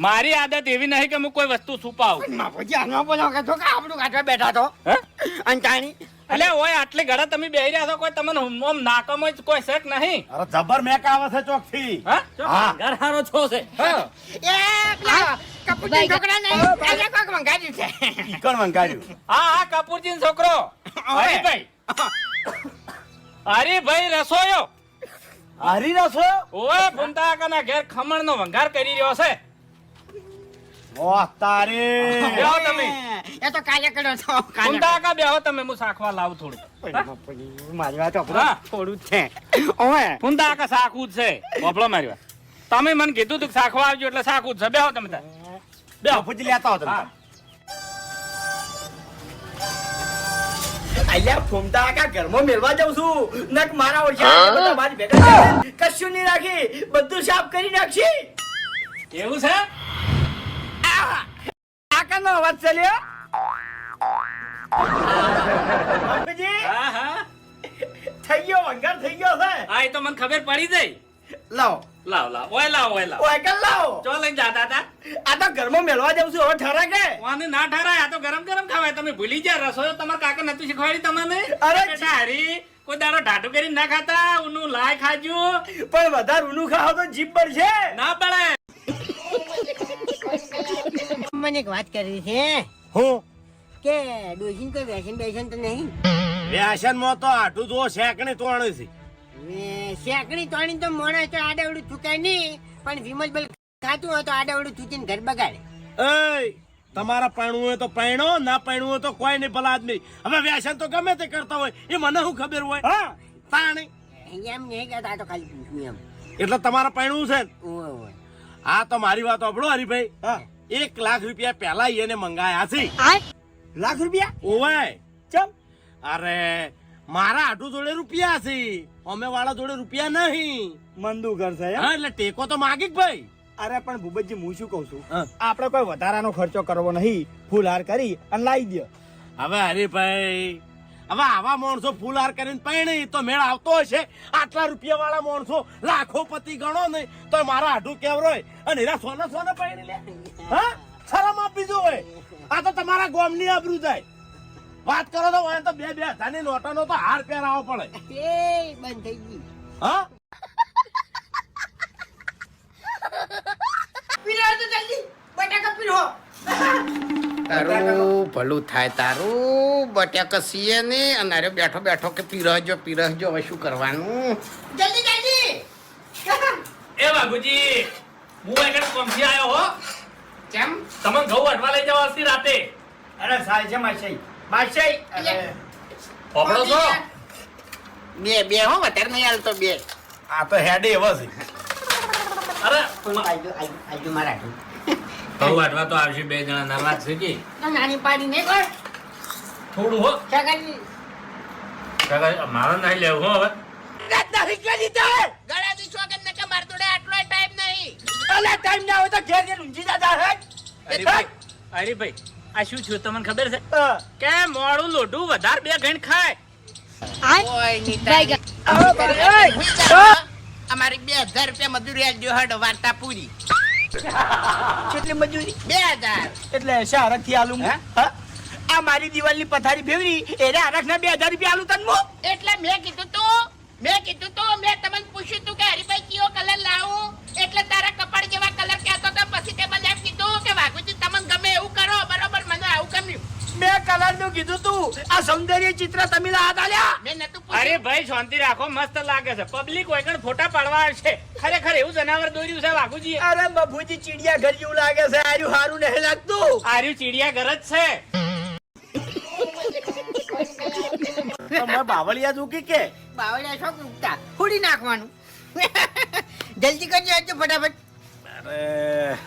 મારી આદત એવી નહીં કે હું કોઈ વસ્તુ છુપાવું. બાપુજી આનો બોલો કે તો કે આપણું કાઢવા બેઠા તો અંતાણી એટલે ઓય આટલી ઘડા તમે બેહી રહ્યા છો, કોઈ તમને ઓમ નાકમ જ કોઈ શક નહીં. અરે જબર મેક આવે છે ચોકથી. હા ઘર હારો છો છે. એ પેલા કપૂરજી છોકરા નહીં એને કોક મંગાવ્યું છે. ઈકણ મંગાડ્યું. હા કપૂરજી છોકરો હરીભાઈ. હરીભાઈ રસોયો હારી રસો ઓય ફૂમતા કાના ઘેર ખમણ નો વંઘાર કરી રહ્યો છે. ઓ તારે બેહો તમે. એ તો કાલે કર્યો તો ફૂમતા કા બેહો તમે, હું શાખવા લાવું થોડું. મારી વાત હા. થોડું જ છે ઓય ફૂમતા કા શાખું જ છે. બોપડો મારી વાત. તમે મને કીધું તું શાખવા આવજો એટલે શાખું જ છે. બેહો તમે તાર. બે ફૂજી લેતા હો તમે. હા. અહીંયા ફૂમતા આકા ઘરમાં મેળવા જાઉં છું નક મારા ઓળખ્યા બધા મારી ભેગા કશું નહીં રાખી, બધું સાફ કરી નાખશી. એવું છે? આકાનો અવાજ ચાલ્યો. બાપુજી, હા હા થઈ ગયો વંગાર થઈ ગયો છે. હા, એ તો મને ખબર પડી જાય. લાવો લાવ લાવ ઓય લાવ ઓય લાવ. ઓય કર લાવો. ચો લઈને જાતા હતા. આ તો ઘરમાં મેળવા જાઉં છું, હવે ઠરે કે વાને ના ઠરાય, આ તો ગરમ ગરમ ખાવાય. તમે ભૂલી ગયા રસોઈ તમારા કાકા નતું શીખવાડી તમને? અરે બેટા હરી કોઈ દાડો ઢાઢું કરીને ના ખાતા, ઊનું લાય ખાજો. પણ વધારે ઊનું ખાવ તો જીભ પડશે. ના પડે. મને એક વાત કરવી છે હું કે ડોશીન કોઈ વ્યસન બેસન તો નહીં? વ્યસન માં તો આટું જો શેકણી તોણી છે. શેકણી તોણી તો મોણા તો આડાવડું ચૂકાય નહીં, પણ વિમલબલ ખાતું હોય તો આડાવડું ચૂકીને ઘર બગાડે. એય તમારા પૈણું હોય તો પૈણો, ના પૈણું હોય તો કોઈ નહીં ભલા આદમી. હવે વ્યસન તો ગમે તે કરતા હોય, એ મને શું ખબર હોય? હા તાણી એમ નહીં કહેતા, આ તો ખાલી પૂછ્યું એમ. એટલે તમારા પૈણું છે ને? ઓય ઓય. હા તો મારી વાત સાંભળો હરીભાઈ. 1 લાખ રૂપિયા પહેલા એને મંગાયા છે. લાખ રૂપિયા ઓવે ચમ અરે મારા આટુ જોડે રૂપિયા છે, અમે વાળા જોડે રૂપિયા નહીં. મંદુ ઘર છે એમ? હા એટલે ટેકો તો માગી જ ભાઈ. અરે પણ ભૂપતજી હું શું કઉ છું, હા. આપણે કોઈ વધારાનો ખર્ચો કરવો નહીં, ફૂલ હાર કરી અને લાવી દો. હવે હરીભાઈ હવે આવા માણસો ફૂલહાર કરીને પૈણી તો મેળ આવતો હશે? આટલા રૂપિયા વાળા માણસો લાખો પતિ ગણો નહીં તો મારા આઢું કેવરોય અને એના સોના સોના પૈણી લે. હા શરમ આપી જો હોય. આ તો તમારા ગોમની આબરૂ જાય. વાત કરો તો હોય તો 2,000 ની નોટોનો તો હાર પહેરાવો પડે. એ બંધ થઈ ગઈ. હા પીરો તો જલ્દી બટાકા પીરો. તારું ભલું થાય, તારું બટાકા સીએ ને અને અરે બેઠો બેઠો કે પીરસજો પીરસજો, હવે શું કરવાનું? જલ્દી જલ્દી. એ બાબુજી હું એકડ કોમથી આવ્યો હો. કેમ? તમને ઘઉં અટવા લઈ જવા હતી રાતે. અરે સાહેબ છે માસી માસી. અરે પકડો છો? બે હો, વધારે નહીં હાલતો બે. આ તો હેડે એવો છે. અરે આજુ મારા ઘઉં અટવા તો આવશે, 2 જણા નારાજ છે કે નાની પાડી ને કોઈ થોડું હો. સગાઈ કાકા મારે નહીં લેવું હો હવે. ગળાથી છોકર નકે માર જોડે આટલો ટાઈમ નહીં. અલે ટાઈમ ના હોય તો ઘેર ઘેર ઊંઘી જતા હે. હરીભાઈ આ શું થયું તમને ખબર છે કે મોડું લોઢું વધારે 2 ગણ ખાય. ઓય ની તારી. અમારી 2,000 રૂપિયા મજૂરી આલજો, હડ વાર્તા પૂરી. કેટલી મજૂરી? 2,000. એટલે શારક થી આલું હે? હા? આ મારી દિવાલની પથારી ફેવરી એને આરખ ના 2,000 રૂપિયા આલું તન મો. એટલે મેં કીધું તું મેં તમને પૂછ્યું તું કે હરીભાઈ કયો કલર લાવું, એટલે તારા કપાળ જેવા કલર કહેતો તો પછી તે મને એમ કીધું કે વાઘુજી તમને ગમે એવું કરો. બરોબર, મને આવું ગમ્યું. મેં કલર નું કીધું તું, આ સૌંદર્ય ચિત્ર તમે હાથ આલ્યા. મેં નતું અરે પૂછ્યું. ભાઈ શાંતિ રાખો, મસ્ત લાગે છે. પબ્લિક કોઈ કણ ફોટા પાડવા આવશે. ખરેખર એવું જનાવર દોર્યું છે વાઘુજી. અરે બબુજી ચીડિયા ઘર જેવું લાગે છે, આર્યું હારું નહીં લાગતું. આર્યું ચીડિયા ઘર જ છે. તમારે બાવળિયા દુખી કે બાવળિયા છો ઉગતા ફોડી નાખવાનું. જલ્દી કરજો આજુ ફટાફટ. અરે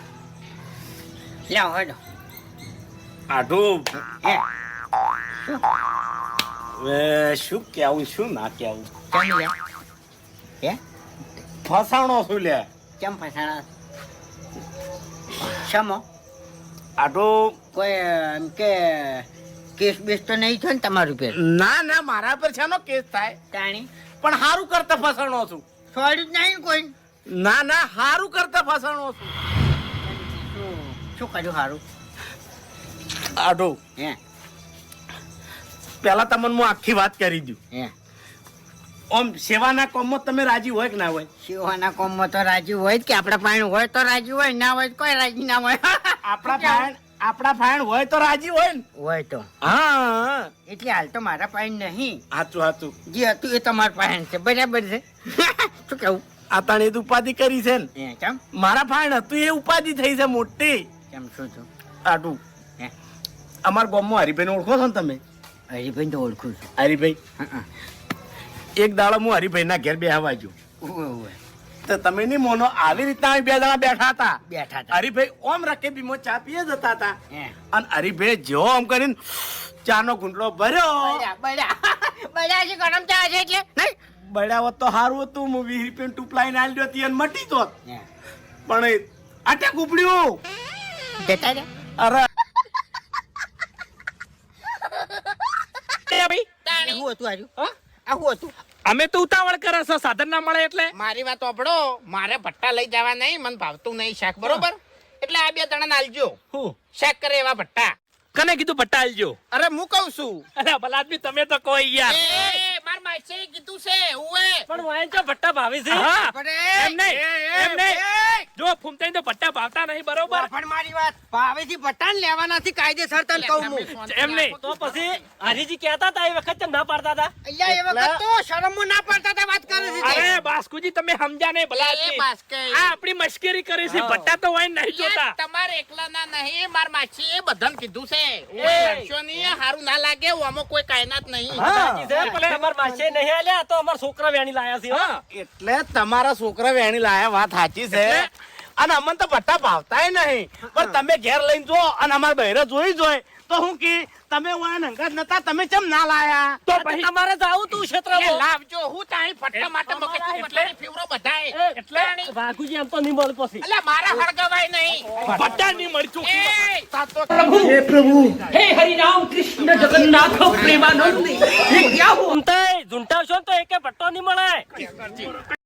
લાવો હડો. આઢું હે હવે શું કેવું શું ના કેવું? કેમ લે? હે ફસાણો છું લે. કેમ ફસાણા? શમો આઢું કોઈ એમ કે કેસ બેસ તો નહીં થયો ને તમારું પેર? ના ના મારા પર છે નો કેસ થાય, તાણી પણ હારું કરતા ફસાણો છું. છોડ્યું જ નહીં ને કોઈ. ના ના હારું કરતા ફસાણો છું. શું કર્યું સારું? આડો હે પેલા તમને હું આખી વાત કરી દઉં. હે ઓમ સેવાના કામમાં તમે રાજી હોય કે ના હોય? શિવાના કોમમાં તો રાજી હોય જ કે આપણા પાણી હોય તો રાજી હોય, ના હોય તો કોઈ રાજી ના હોય. આપણા ફાયણ હોય તો રાજી હોય ને. હોય તો હા એટલે હાલ તો મારા પાણી નહીં. સાચું જે હતું એ તમારા પાણી છે, બરાબર છે. શું કેવું? આ તાણે તો ઉપાધિ કરી છે ને. હે કેમ મારા ફાયણ હતું એ ઉપાધિ થઈ છે મોટી. કેમ શું છું? આટું હે અમારા ગામમાં હરિભાઈ ઓળખો છો ને તમે? હરિભાઈ તો ઓળખું છું. હરિભાઈ હા એક દાડો હું હરિભાઈ ના ઘેર બેહવા ગયો ઓવે તો તમે નહીં મોનો આવી રીતના અમે બે જણા બેઠા હતા. બેઠા હતા. હરિભાઈ ઓમ રકેબીમાં ચા પીએ જતા હતા હે અને હરિભાઈ જેવો આમ કરીને ચાનો ગુંડલો ભર્યો. બળ્યા છે ગરમ ચા છે એટલે નહીં. બળ્યા હોત તો સારું હતું. હું 20 રૂપિયાની ટૂપ લાઈને આલી હતી અને મટી તો હે પણ અટક ઉપડ્યું. જતા રે અરે તાણી શું હતું આજુ? આ શું હતું? અમે તો ઉતાવળ કરે છે સાધન ના મળે એટલે. મારી વાત ઓભળો, મારે ભટ્ટા લઈ જવા નહીં, મને ભાવતું નહીં શાક, બરોબર? એટલે આ બે જણા આલજો હું શાક કરે એવા ભટ્ટા. કને કીધું ભટ્ટા આલજો? અરે હું કઉ છું. અરે ભલા આદમી તમે તો કોઈ યાર. એ માર માસે કીધું છે ઉએ. પણ વાયન તો ભટ્ટા ભાવે છે. હા એમ નહીં એમ નહીં. જો ફૂમતાઈ તો ભટ્ટા ભાવતા નહીં, બરોબર? પણ મારી વાત ભાવેથી પટાણ લેવાના થી કાયદેસર તને કહું હું. એમ નહીં તો પછી હરીજી કહેતા હતા એ વખત કેમ ના પાડતા હતા? અલ્યા એ વખત તો શરમમાં ના પડતા હતા, વાત કરે છે તે. અરે બાસ્કુજી તમે સમજ્યા નહીં ભલા એ આદમી. બાસ્કઈ. આ આપણી મશ્કરી કરી છે. ભટ્ટા તો વાયન નહીં જોતા. તમારે એકલાના નહીં, માર માસી એ બધાને કીધું છે. એ. લડશો નહીં, હારું ના લાગે, આમાં કોઈ કાયનાત નહીં. છોકરા વેણી લાયા છે. હા. એટલે તમારા છોકરા વેણી લાયા વાત સાચી છે. અને અમને તો ભટ્ટા ભાવતાય નહીં. પણ તમે ઘેર લઈને જો અને અમારા બહેરે જોઈ જોઈ તો હું કી તમે વાયન અંગત નતા, તમે કેમ ના લાયા? તો પછી તમારે જાવું તું એ ક્ષેત્રમાં. લાવજો, હું તારી ફટ્ટા માટે મગજ બધાને ફેવરો બધાય. એટલે વાઘુજી એમ તો નહીં મળે પછી. અલા મારા હળગવાય નહીં. ભટ્ટા નહીં મળી ચૂકી. એ હે હરિરામ કૃષ્ણ જગન્નાથ પ્રેમાનંદ. ઝુંટાવશો તો એકે ભટ્ટો નહીં મળે.